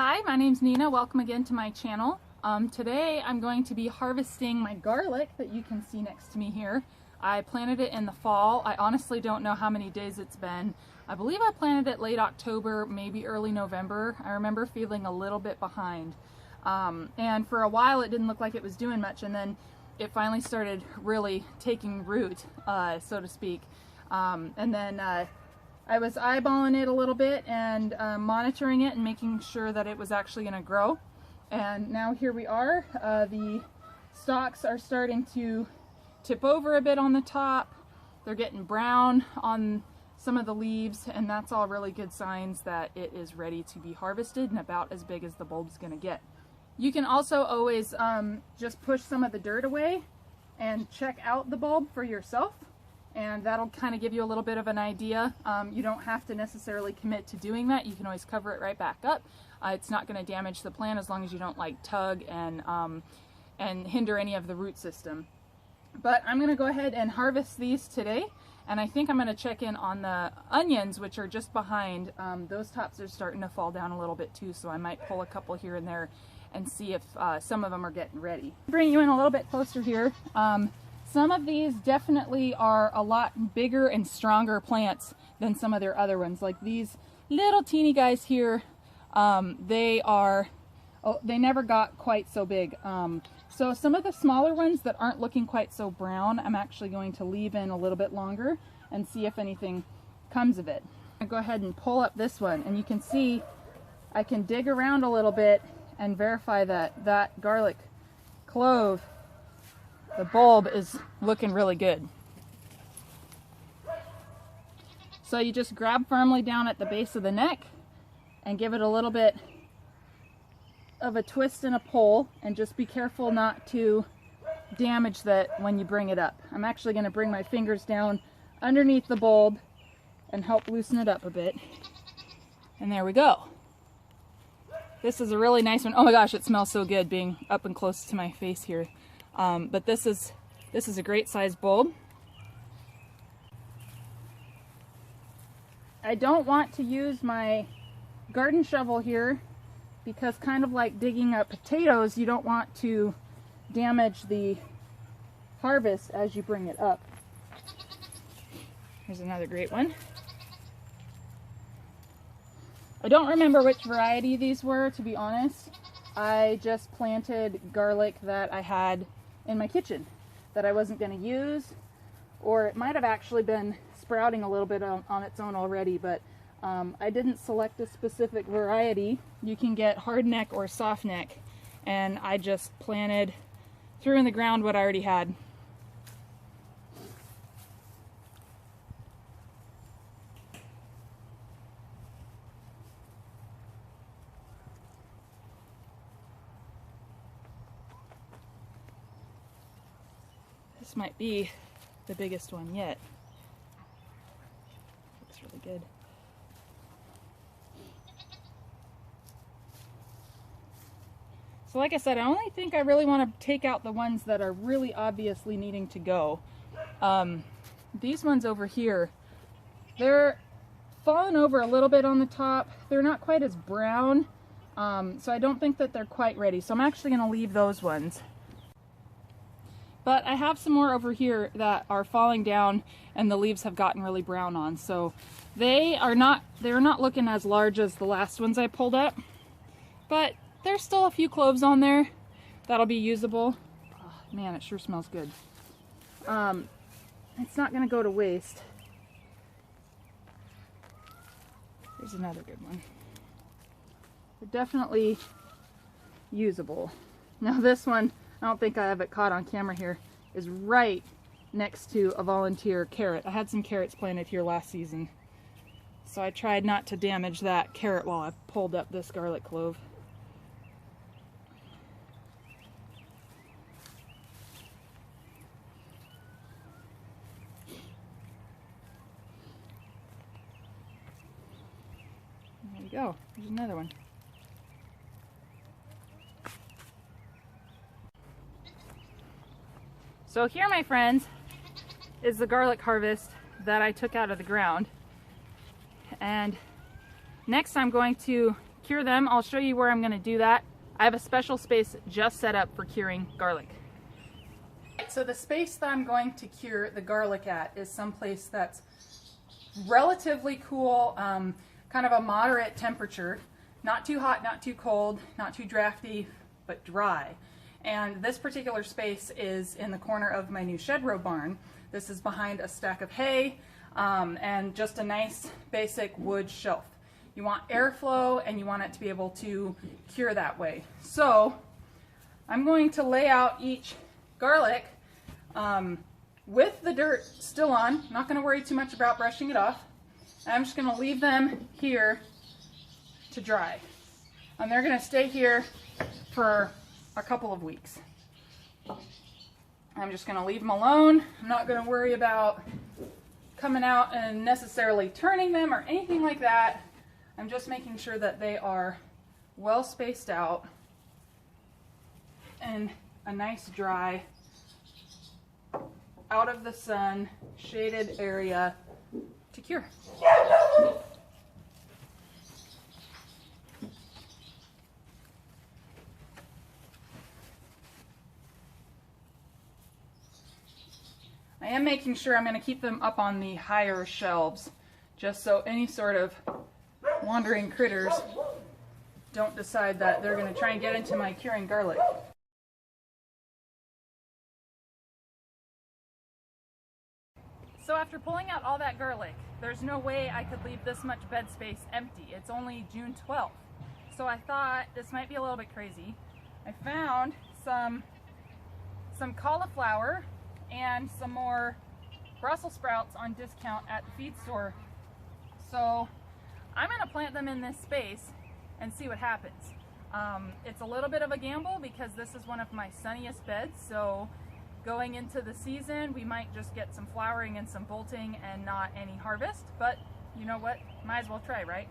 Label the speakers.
Speaker 1: Hi, my name's Nina. Welcome again to my channel. Today I'm going to be harvesting my garlic that you can see next to me here. I planted it in the fall. I honestly don't know how many days it's been. I believe I planted it late October, maybe early November. I remember feeling a little bit behind. And for a while it didn't look like it was doing much, and then it finally started really taking root, so to speak. And then I was eyeballing it a little bit and monitoring it and making sure that it was actually going to grow. And now here we are. The stalks are starting to tip over a bit on the top. They're getting brown on some of the leaves, and that's all really good signs that it is ready to be harvested and about as big as the bulb's going to get. You can also always just push some of the dirt away and check out the bulb for yourself, and that'll kind of give you a little bit of an idea. You don't have to necessarily commit to doing that. You can always cover it right back up. It's not going to damage the plant as long as you don't like tug and hinder any of the root system. But I'm going to go ahead and harvest these today, and I think I'm going to check in on the onions, which are just behind. Those tops are starting to fall down a little bit too, so I might pull a couple here and there and see if some of them are getting ready. Bring you in a little bit closer here. Some of these definitely are a lot bigger and stronger plants than some of their other ones. Like these little teeny guys here, they never got quite so big. So some of the smaller ones that aren't looking quite so brown, I'm actually going to leave in a little bit longer and see if anything comes of it. I'll go ahead and pull up this one, and you can see I can dig around a little bit and verify that that garlic clove, the bulb, is looking really good. So you just grab firmly down at the base of the neck and give it a little bit of a twist and a pull, and just be careful not to damage that when you bring it up. I'm actually going to bring my fingers down underneath the bulb and help loosen it up a bit. And there we go. This is a really nice one. Oh my gosh, it smells so good being up and close to my face here. But this is a great size bulb. I don't want to use my garden shovel here because, kind of like digging up potatoes, you don't want to damage the harvest as you bring it up. Here's another great one. I don't remember which variety these were, to be honest. I just planted garlic that I had in my kitchen that I wasn't going to use, or it might have actually been sprouting a little bit on its own already, but I didn't select a specific variety. You can get hardneck or softneck, and I just threw in the ground what I already had. This might be the biggest one yet. Looks really good. So like I said, I only think I really want to take out the ones that are really obviously needing to go. These ones over here, they're falling over a little bit on the top. They're not quite as brown, so I don't think that they're quite ready. So I'm actually going to leave those ones. But I have some more over here that are falling down and the leaves have gotten really brown on. So they're not looking as large as the last ones I pulled up, but there's still a few cloves on there that'll be usable. Oh, man, it sure smells good. It's not going to go to waste. Here's another good one. They're definitely usable. Now this one, I don't think I have it caught on camera here, is right next to a volunteer carrot. I had some carrots planted here last season, so I tried not to damage that carrot while I pulled up this garlic clove. There we go. There's another one. So here, my friends, is the garlic harvest that I took out of the ground. And next I'm going to cure them, I'll show you where I'm going to do that. I have a special space just set up for curing garlic. So the space that I'm going to cure the garlic at is someplace that's relatively cool, kind of a moderate temperature. Not too hot, not too cold, not too drafty, but dry. And this particular space is in the corner of my new shed row barn. This is behind a stack of hay and just a nice basic wood shelf. You want airflow and you want it to be able to cure that way. So I'm going to lay out each garlic with the dirt still on. I'm not going to worry too much about brushing it off. I'm just going to leave them here to dry. And they're going to stay here for a couple of weeks. I'm just going to leave them alone. I'm not going to worry about coming out and necessarily turning them or anything like that. I'm just making sure that they are well spaced out and a nice dry, out of the sun, shaded area to cure. I am making sure I'm going to keep them up on the higher shelves, just so any sort of wandering critters don't decide that they're going to try and get into my curing garlic. So after pulling out all that garlic, there's no way I could leave this much bed space empty. It's only June 12th. So I thought this might be a little bit crazy. I found some cauliflower and some more Brussels sprouts on discount at the feed store. So I'm going to plant them in this space and see what happens. It's a little bit of a gamble because this is one of my sunniest beds, so going into the season we might just get some flowering and some bolting and not any harvest, but you know what, might as well try, right?